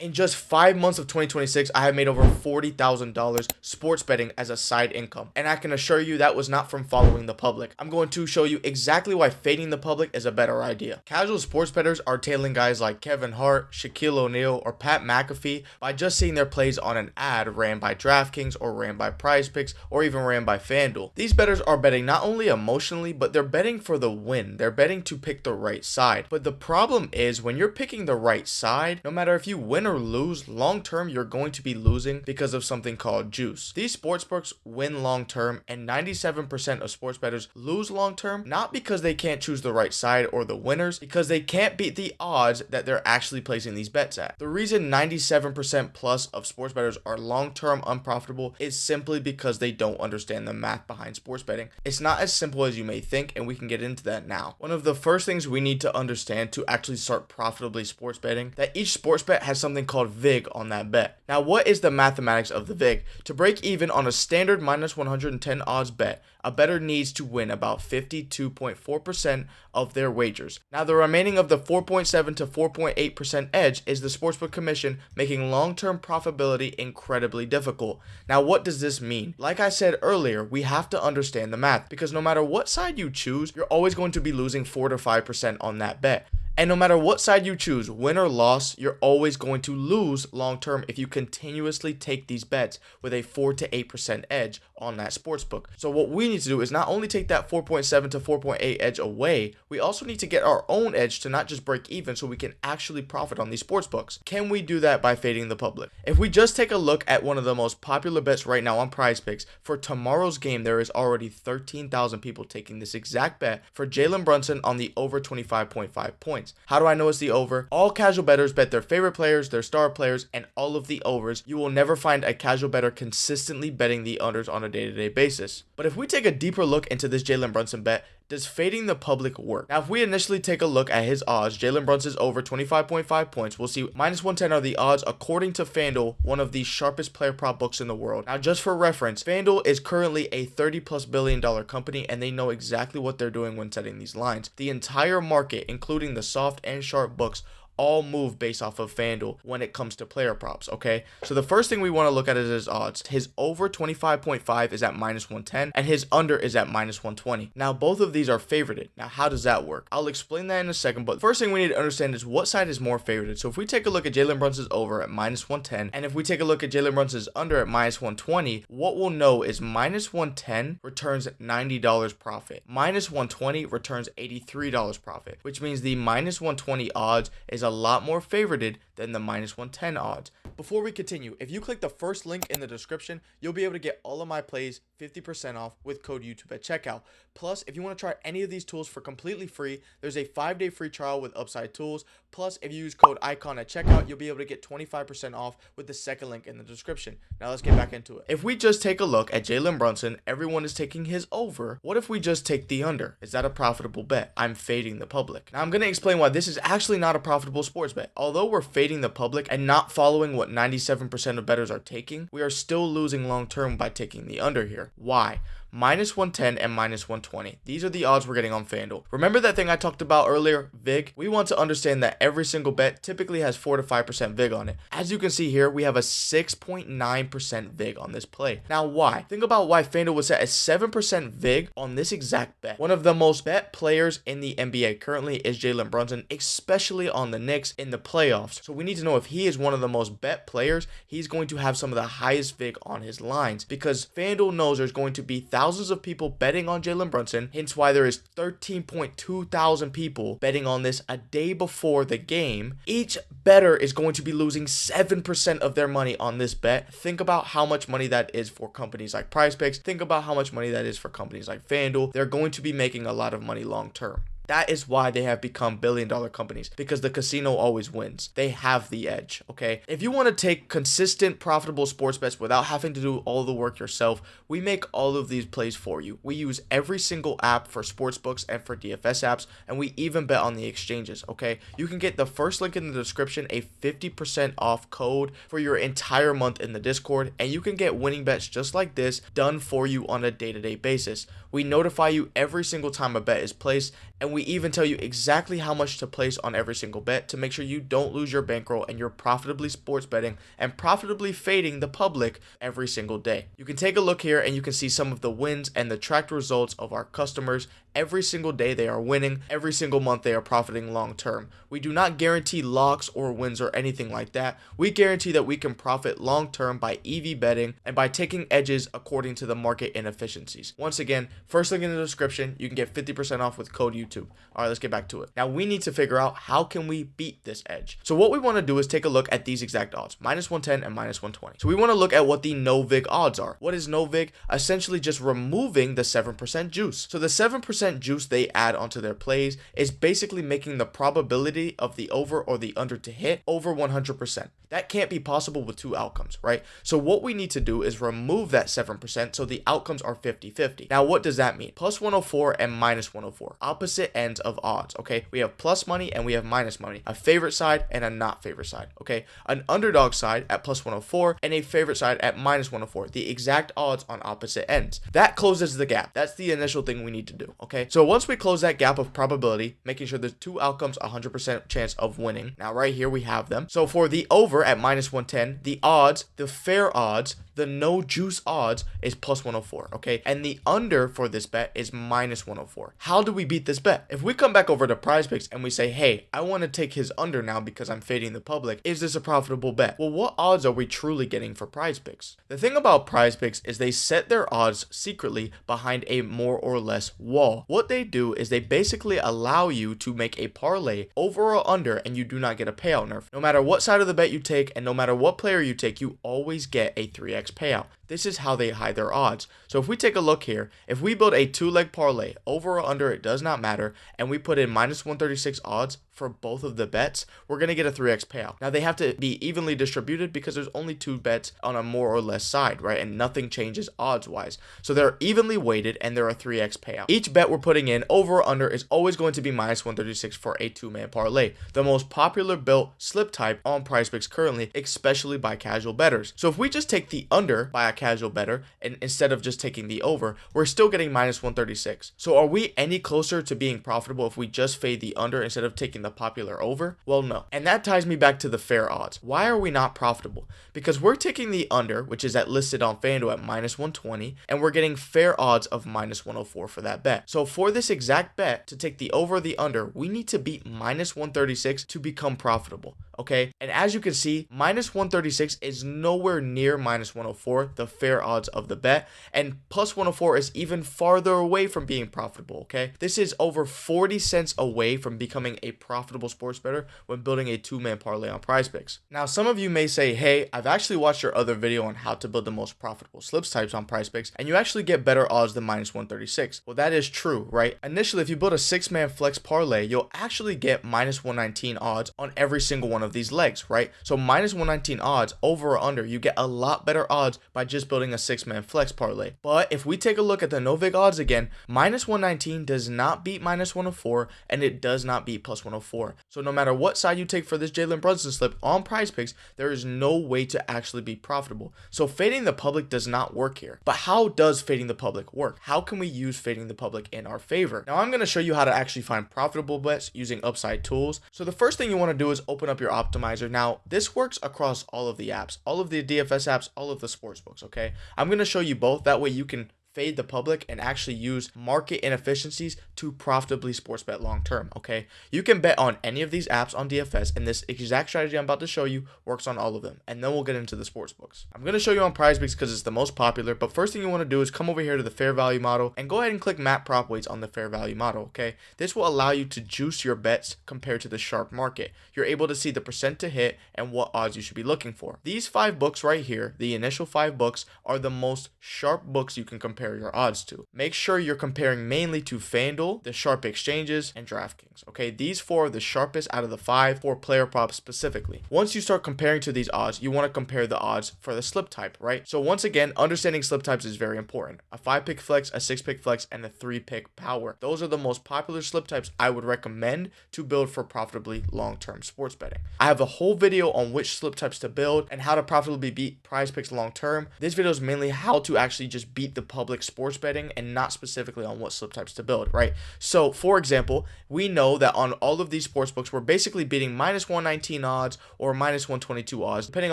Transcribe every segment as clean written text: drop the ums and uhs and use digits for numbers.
In just 5 months of 2026, I have made over $40,000 sports betting as a side income. And I can assure you that was not from following the public. I'm going to show you exactly why fading the public is a better idea. Casual sports bettors are tailing guys like Kevin Hart, Shaquille O'Neal, or Pat McAfee by just seeing their plays on an ad ran by DraftKings or ran by PrizePicks or even ran by FanDuel. These bettors are betting not only emotionally, but they're betting for the win. They're betting to pick the right side. But the problem is when you're picking the right side, no matter if you win or lose, long term you're going to be losing because of something called juice. These sportsbooks win long term, and 97% of sports bettors lose long term, not because they can't choose the right side or the winners, because they can't beat the odds that they're actually placing these bets at. The reason 97% plus of sports bettors are long term unprofitable is simply because they don't understand the math behind sports betting. It's not as simple as you may think, and we can get into that now. One of the first things we need to understand to actually start profitably sports betting, that each sports bet has something called VIG on that bet. Now, what is the mathematics of the VIG? To break even on a standard minus 110 odds bet, a bettor needs to win about 52.4% of their wagers. Now, the remaining of the 4.7 to 4.8% edge is the sportsbook commission, making long-term profitability incredibly difficult. Now, what does this mean? Like I said earlier, we have to understand the math, because no matter what side you choose, you're always going to be losing 4 to 5% on that bet. And no matter what side you choose, win or loss, you're always going to lose long term if you continuously take these bets with a 4 to 8% edge on that sportsbook. So what we need to do is not only take that 4.7 to 4.8 edge away, we also need to get our own edge to not just break even so we can actually profit on these sportsbooks. Can we do that by fading the public? If we just take a look at one of the most popular bets right now on PrizePicks, for tomorrow's game, there is already 13,000 people taking this exact bet for Jalen Brunson on the over 25.5 points. How do I know it's the over? All casual bettors bet their favorite players, their star players, and all of the overs. You will never find a casual bettor consistently betting the unders on a day-to-day basis. But if we take a deeper look into this Jalen Brunson bet, does fading the public work? Now, if we initially take a look at his odds, Jalen Brunson's over 25.5 points, we'll see minus 110 are the odds according to FanDuel, one of the sharpest player prop books in the world. Now, just for reference, FanDuel is currently a $30+ billion company, and they know exactly what they're doing when setting these lines. The entire market, including the soft and sharp books, all move based off of FanDuel when it comes to player props, okay? So the first thing we want to look at is his odds. His over 25.5 is at minus 110, and his under is at minus 120. Now, both of these are favorited. Now, how does that work? I'll explain that in a second, but the first thing we need to understand is what side is more favorited. So if we take a look at Jalen Brunson's over at minus 110, and if we take a look at Jalen Brunson's under at minus 120, what we'll know is minus 110 returns $90 profit. Minus 120 returns $83 profit, which means the minus 120 odds is a lot more favorited than the minus 110 odds. Before we continue, if you click the first link in the description, you'll be able to get all of my plays 50% off with code YouTube at checkout. Plus, if you want to try any of these tools for completely free, there's a 5-day free trial with Upside Tools. Plus, if you use code ICON at checkout, you'll be able to get 25% off with the second link in the description. Now let's get back into it. If we just take a look at Jalen Brunson, everyone is taking his over. What if we just take the under? Is that a profitable bet? I'm fading the public. Now I'm going to explain why this is actually not a profitable sports bet. Although we're fading the public and not following what 97% of bettors are taking, we are still losing long term by taking the under here. Why? Minus 110 and minus 120. These are the odds we're getting on FanDuel. Remember that thing I talked about earlier, VIG? We want to understand that every single bet typically has 4 to 5% VIG on it. As you can see here, we have a 6.9% VIG on this play. Now, why? Think about why FanDuel would set a 7% VIG on this exact bet. One of the most bet players in the NBA currently is Jalen Brunson, especially on the Knicks in the playoffs. So we need to know if he is one of the most bet players, he's going to have some of the highest VIG on his lines, because FanDuel knows there's going to be thousands of people betting on Jalen Brunson, hence why there is 13.2 thousand people betting on this a day before the game. Each bettor is going to be losing 7% of their money on this bet. Think about how much money that is for companies like PrizePicks. Think about how much money that is for companies like FanDuel. They're going to be making a lot of money long term. That is why they have become billion-dollar companies, because the casino always wins. They have the edge, okay? If you want to take consistent, profitable sports bets without having to do all the work yourself, we make all of these plays for you. We use every single app for sportsbooks and for DFS apps, and we even bet on the exchanges, okay? You can get the first link in the description, a 50% off code for your entire month in the Discord, and you can get winning bets just like this done for you on a day-to-day basis. We notify you every single time a bet is placed, and we we even tell you exactly how much to place on every single bet to make sure you don't lose your bankroll and you're profitably sports betting and profitably fading the public every single day. You can take a look here and you can see some of the wins and the tracked results of our customers. Every single day they are winning, every single month they are profiting long term. We do not guarantee locks or wins or anything like that. We guarantee that we can profit long term by EV betting and by taking edges according to the market inefficiencies. Once again, first link in the description, you can get 50% off with code YouTube. All right, let's get back to it. Now we need to figure out how can we beat this edge. So what we want to do is take a look at these exact odds, -110 and -120. So we want to look at what the NoVIG odds are. What is NoVIG? Essentially just removing the 7% juice. So the 7% juice they add onto their plays is basically making the probability of the over or the under to hit over 100%. That can't be possible with two outcomes, right? So what we need to do is remove that 7% so the outcomes are 50-50. Now what does that mean? +104 and -104, opposite ends of odds, okay? We have plus money and we have minus money, a favorite side and a not favorite side, okay? An underdog side at +104 and a favorite side at -104, the exact odds on opposite ends. That closes the gap. That's the initial thing we need to do, okay? So once we close that gap of probability, making sure there's two outcomes, 100% chance of winning. Now right here we have them. So for the over at -110, the odds, the fair odds, the no juice odds is +104, okay? And the under for this bet is -104. How do we beat this bet? If we come back over to PrizePicks and we say, hey, I want to take his under now because I'm fading the public, is this a profitable bet? Well, what odds are we truly getting for PrizePicks? The thing about PrizePicks is they set their odds secretly behind a more or less wall. What they do is they basically allow you to make a parlay over or under and you do not get a payout nerf. No matter what side of the bet you take and no matter what player you take, you always get a 3x payout. This is how they hide their odds. So if we take a look here, if we build a 2-leg parlay, over or under, it does not matter, and we put in -136 odds for both of the bets, we're going to get a 3x payout. Now they have to be evenly distributed because there's only two bets on a more or less side, right? And nothing changes odds wise. So they're evenly weighted and they're a 3x payout. Each bet we're putting in, over or under, is always going to be -136 for a 2-man parlay. The most popular built slip type on PrizePicks currently, especially by casual bettors. So if we just take the under by a casual bettor and instead of just taking the over, we're still getting -136. So are we any closer to being profitable if we just fade the under instead of taking the popular over? Well, no. And that ties me back to the fair odds. Why are we not profitable? Because we're taking the under, which is listed on FanDuel at -120, and we're getting fair odds of -104 for that bet. So for this exact bet, to take the over or the under, we need to beat -136 to become profitable, okay? And as you can see, -136 is nowhere near -104, the fair odds of the bet, and +104 is even farther away from being profitable, okay? This is over 40 cents away from becoming a profitable sports bettor when building a 2-man parlay on PrizePicks. Now, some of you may say, hey, I've actually watched your other video on how to build the most profitable slips types on PrizePicks, and you actually get better odds than -136. Well, that is true, right? Initially, if you build a 6-man flex parlay, you'll actually get -119 odds on every single one of these legs, right? So -119 odds over or under, you get a lot better odds by just building a 6-man flex parlay. But if we take a look at the NoVIG odds again, -119 does not beat -104 and it does not beat +104. So no matter what side you take for this Jalen Brunson slip on PrizePicks, there is no way to actually be profitable. So fading the public does not work here. But how does fading the public work? How can we use fading the public in our favor? Now I'm going to show you how to actually find profitable bets using upside tools. So the first thing you want to do is open up your optimizer. Now this works across all of the apps, all of the DFS apps, all of the sportsbooks, okay? I'm going to show you both. That way you can fade the public and actually use market inefficiencies to profitably sports bet long term, okay? You can bet on any of these apps on DFS, and this exact strategy I'm about to show you works on all of them, and then we'll get into the sports books. I'm going to show you on PrizePicks because it's the most popular, but first thing you want to do is come over here to the fair value model and go ahead and click map prop weights on the fair value model, okay? This will allow you to juice your bets compared to the sharp market. You're able to see the percent to hit and what odds you should be looking for. These 5 books right here, the initial 5 books, are the most sharp books you can compare your odds to. Make sure you're comparing mainly to FanDuel, the sharp exchanges, and DraftKings. Okay, these 4 are the sharpest out of the 5 for player props specifically. Once you start comparing to these odds, you want to compare the odds for the slip type, right? So once again, understanding slip types is very important. A 5-pick flex, a 6-pick flex, and a 3-pick power. Those are the most popular slip types I would recommend to build for profitably long-term sports betting. I have a whole video on which slip types to build and how to profitably beat PrizePicks long-term. This video is mainly how to actually just beat the public public sports betting and not specifically on what slip types to build, right? So for example, we know that on all of these sports books, we're basically beating minus 119 odds or minus 122 odds, depending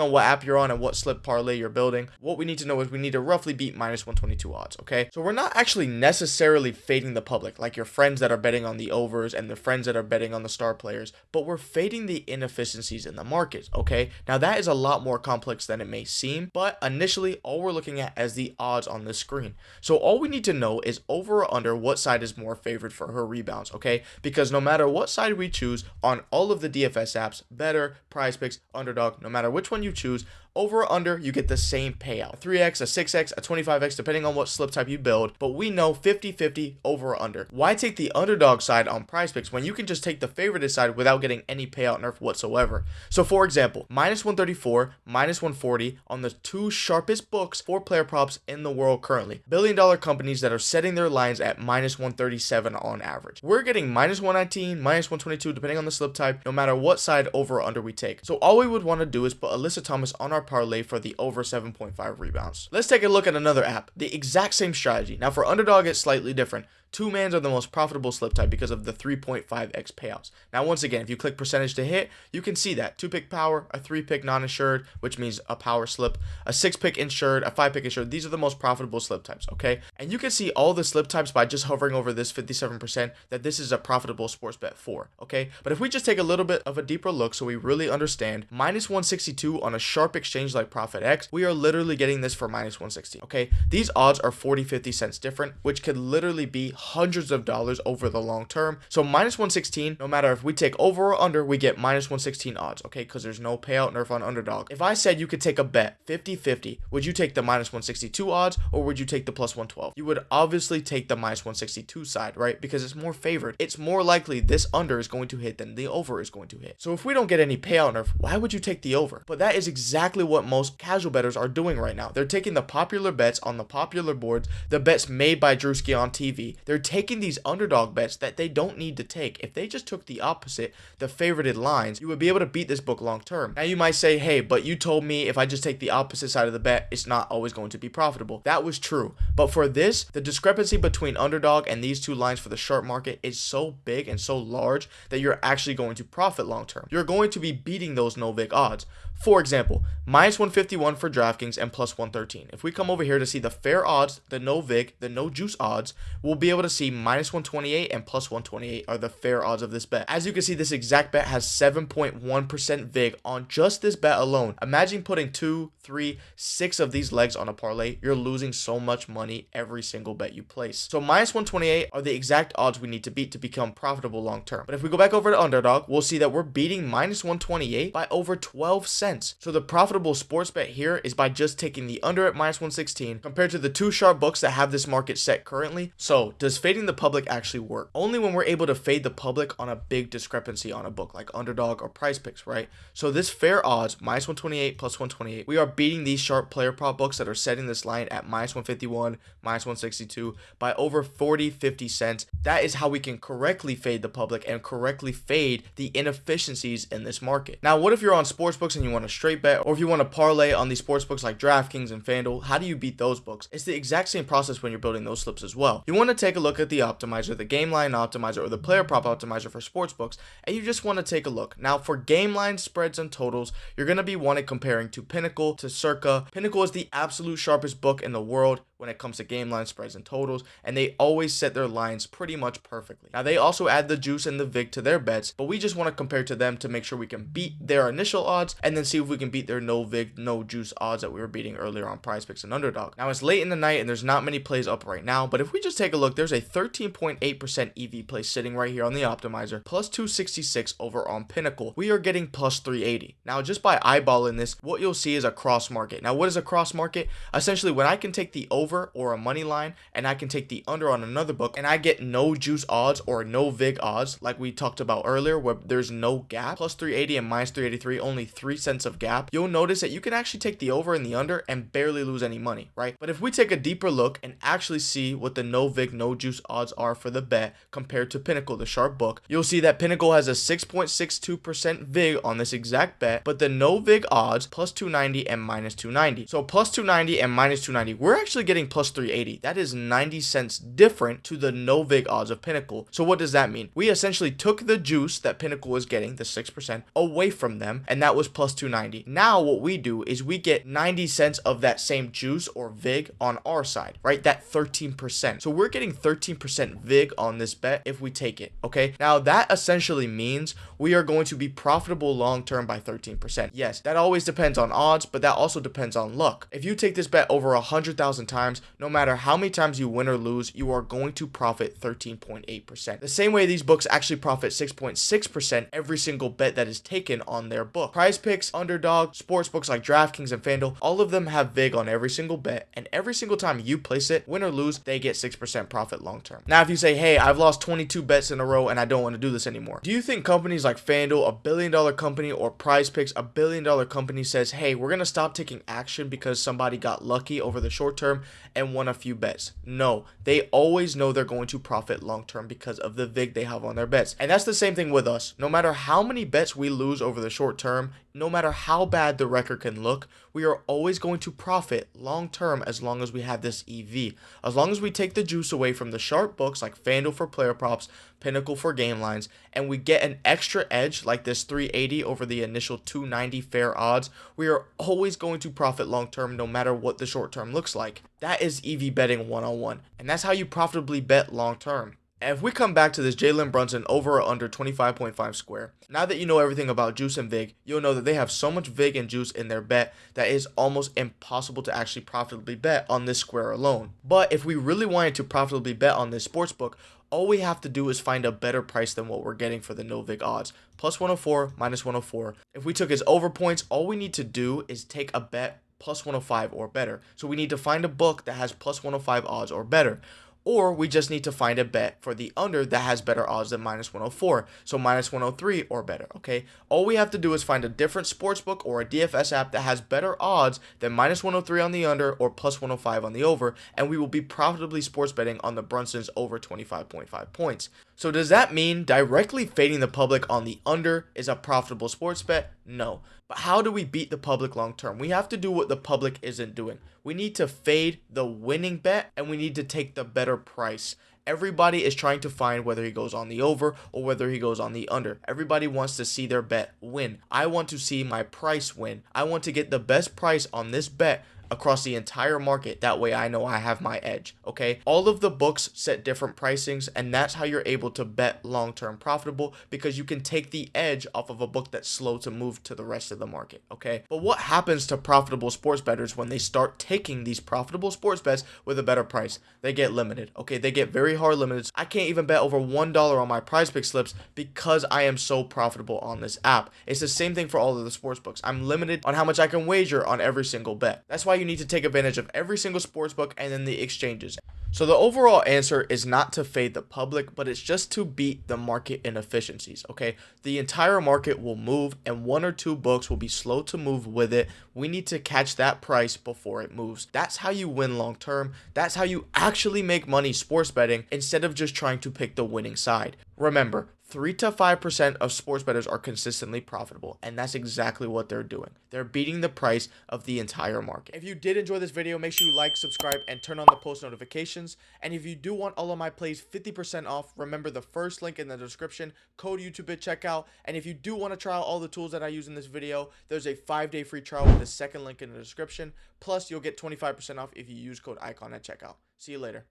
on what app you're on and what slip parlay you're building. What we need to know is we need to roughly beat minus 122 odds, okay? So we're not actually necessarily fading the public, like your friends that are betting on the overs and the friends that are betting on the star players, but we're fading the inefficiencies in the market, okay? Now that is a lot more complex than it may seem, but initially all we're looking at is the odds on this screen. So all we need to know is over or under what side is more favored for her rebounds, okay? Because no matter what side we choose on all of the DFS apps, Better, PrizePicks, Underdog, no matter which one you choose, over or under, you get the same payout. A 3x, a 6x, a 25x, depending on what slip type you build. But we know 50-50 over or under. Why take the underdog side on PrizePicks when you can just take the favorited side without getting any payout nerf whatsoever? So for example, minus 134, minus 140 on the two sharpest books for player props in the world currently. Billion-dollar companies that are setting their lines at minus 137 on average. We're getting minus 119, minus 122, depending on the slip type, no matter what side over or under we take. So all we would want to do is put Alyssa Thomas on our parlay for the over 7.5 rebounds. Let's take a look at another app. The exact same strategy. Now for Underdog, it's slightly different. Two mans are the most profitable slip type because of the 3.5x payouts. Now once again, if you click percentage to hit, you can see that 2-pick power, a 3-pick non-insured, which means a power slip, a 6-pick insured, a 5-pick insured. These are the most profitable slip types, okay? And you can see all the slip types by just hovering over this 57% that this is a profitable sports bet for, okay? But if we just take a little bit of a deeper look so we really understand, minus 162 on a sharp exchange like Profit X, we are literally getting this for minus 160, okay? These odds are 40-50 cents different, which could literally be hundreds of dollars over the long term. So minus 116, no matter if we take over or under, we get minus 116 odds, okay? Because there's no payout nerf on Underdog. If I said you could take a bet 50-50, would you take the minus 162 odds or would you take the plus 112? You would obviously take the minus 162 side, right? Because it's more favored. It's more likely this under is going to hit than the over is going to hit. So if we don't get any payout nerf, why would you take the over? But that is exactly what most casual bettors are doing right now. They're taking the popular bets on the popular boards, the bets made by Drewski on TV. They're taking these underdog bets that they don't need to take. If they just took the opposite, the favorited lines, you would be able to beat this book long term. Now you might say, hey, but you told me if I just take the opposite side of the bet, it's not always going to be profitable. That was true. But for this, the discrepancy between underdog and these two lines for the sharp market is so big and so large that you're actually going to profit long term. You're going to be beating those NoVIG odds. For example, minus 151 for DraftKings and plus 113. If we come over here to see the fair odds, the NoVIG, the no juice odds, we'll be able to see minus 128 and plus 128 are the fair odds of this bet. As you can see, this exact bet has 7.1% VIG on just this bet alone. Imagine putting 2, 3, 6 of these legs on a parlay. You're losing so much money every single bet you place. So minus 128 are the exact odds we need to beat to become profitable long term. But if we go back over to Underdog, we'll see that we're beating minus 128 by over 12 cents. So the profitable sports bet here is by just taking the under at minus 116 compared to the two sharp books that have this market set currently. So does fading the public actually work? Only when we're able to fade the public on a big discrepancy on a book like Underdog or PrizePicks, right? So this fair odds, minus 128 plus 128, we are beating these sharp player prop books that are setting this line at minus 151, minus 162 by over 40-50 cents. That is how we can correctly fade the public and correctly fade the inefficiencies in this market. Now, what if you're on sportsbooks and you want to straight bet, or if you want to parlay on these sports books like DraftKings and FanDuel? How do you beat those books? It's the exact same process when you're building those slips as well. You want to take a look at the optimizer, the game line optimizer, or the player prop optimizer for sports books, and you just want to take a look. Now for game line spreads and totals, you're going to be wanting comparing to Pinnacle, to Circa. Pinnacle is the absolute sharpest book in the world when it comes to game line spreads and totals, and they always set their lines pretty much perfectly. Now they also add the juice and the VIG to their bets, but we just want to compare to them to make sure we can beat their initial odds and then see if we can beat their no VIG, no juice odds that we were beating earlier on PrizePicks and Underdog. Now it's late in the night and there's not many plays up right now, but if we just take a look, there's a 13.8% EV play sitting right here on the optimizer, plus 266 over on Pinnacle. We are getting plus 380. Now just by eyeballing this, what you'll see is a cross market. Now what is a cross market? Essentially when I can take the over or a money line and I can take the under on another book and I get no juice odds or no VIG odds like we talked about earlier where there's no gap, plus 380 and minus 383, only 3 cents of gap, you'll notice that you can actually take the over and the under and barely lose any money, right? But if we take a deeper look and actually see what the no VIG, no juice odds are for the bet compared to Pinnacle, the sharp book, you'll see that Pinnacle has a 6.62% VIG on this exact bet, but the no VIG odds plus 290 and minus 290. So plus 290 and minus 290, we're actually getting getting plus 380. That is 90 cents different to the NoVIG odds of Pinnacle. So what does that mean? We essentially took the juice that Pinnacle was getting, the 6%, away from them, and that was plus 290. Now what we do is we get 90 cents of that same juice or VIG on our side, right? That 13%. So we're getting 13% VIG on this bet if we take it, okay? Now that essentially means we are going to be profitable long term by 13%. Yes, that always depends on odds, but that also depends on luck. If you take this bet over 100,000 times, no matter how many times you win or lose, you are going to profit 13.8%. The same way these books actually profit 6.6% every single bet that is taken on their book. Prize Picks, Underdog, sports books like DraftKings and FanDuel, all of them have VIG on every single bet, and every single time you place it, win or lose, they get 6% profit long term. Now if you say, hey, I've lost 22 bets in a row and I don't want to do this anymore, do you think companies like FanDuel, a billion-dollar company, or Prize Picks, a billion-dollar company, says, hey, we're going to stop taking action because somebody got lucky over the short term and won a few bets? No, they always know they're going to profit long term because of the VIG they have on their bets. And that's the same thing with us. No matter how many bets we lose over the short term, no matter how bad the record can look, we are always going to profit long term as long as we have this EV. As long as we take the juice away from the sharp books like FanDuel for player props, Pinnacle for game lines, and we get an extra edge like this 380 over the initial 290 fair odds, we are always going to profit long term no matter what the short term looks like. That is EV betting 101, and that's how you profitably bet long term. And if we come back to this Jalen Brunson over or under 25.5 square, now that you know everything about juice and VIG, you'll know that they have so much VIG and juice in their bet that it is almost impossible to actually profitably bet on this square alone. But if we really wanted to profitably bet on this sportsbook, all we have to do is find a better price than what we're getting for the NoVIG odds. Plus 104, minus 104. If we took his over points, all we need to do is take a bet plus 105 or better. So we need to find a book that has plus 105 odds or better. Or we just need to find a bet for the under that has better odds than minus 104. So minus 103 or better, okay? All we have to do is find a different sportsbook or a DFS app that has better odds than minus 103 on the under or plus 105 on the over, and we will be profitably sports betting on the Brunsons over 25.5 points. So does that mean directly fading the public on the under is a profitable sports bet? No. But how do we beat the public long term? We have to do what the public isn't doing. We need to fade the winning bet and we need to take the better price. Everybody is trying to find whether he goes on the over or whether he goes on the under. Everybody wants to see their bet win. I want to see my price win. I want to get the best price on this bet across the entire market. That way I know I have my edge, okay? All of the books set different pricings, and that's how you're able to bet long-term profitable, because you can take the edge off of a book that's slow to move to the rest of the market, okay? But what happens to profitable sports bettors when they start taking these profitable sports bets with a better price? They get limited, okay? They get very hard limited. I can't even bet over $1 on my Prize Pick slips because I am so profitable on this app. It's the same thing for all of the sports books. I'm limited on how much I can wager on every single bet. That's why you need to take advantage of every single sportsbook and then the exchanges. So the overall answer is not to fade the public, but it's just to beat the market inefficiencies, okay? The entire market will move and one or two books will be slow to move with it. We need to catch that price before it moves. That's how you win long term. That's how you actually make money sports betting instead of just trying to pick the winning side. Remember, 3 to 5% of sports bettors are consistently profitable, and that's exactly what they're doing. They're beating the price of the entire market. If you did enjoy this video, make sure you like, subscribe, and turn on the post notifications. And if you do want all of my plays 50% off, remember the first link in the description, code YouTube at checkout. And if you do want to try out all the tools that I use in this video, there's a 5-day free trial with the second link in the description. Plus, you'll get 25% off if you use code ICON at checkout. See you later.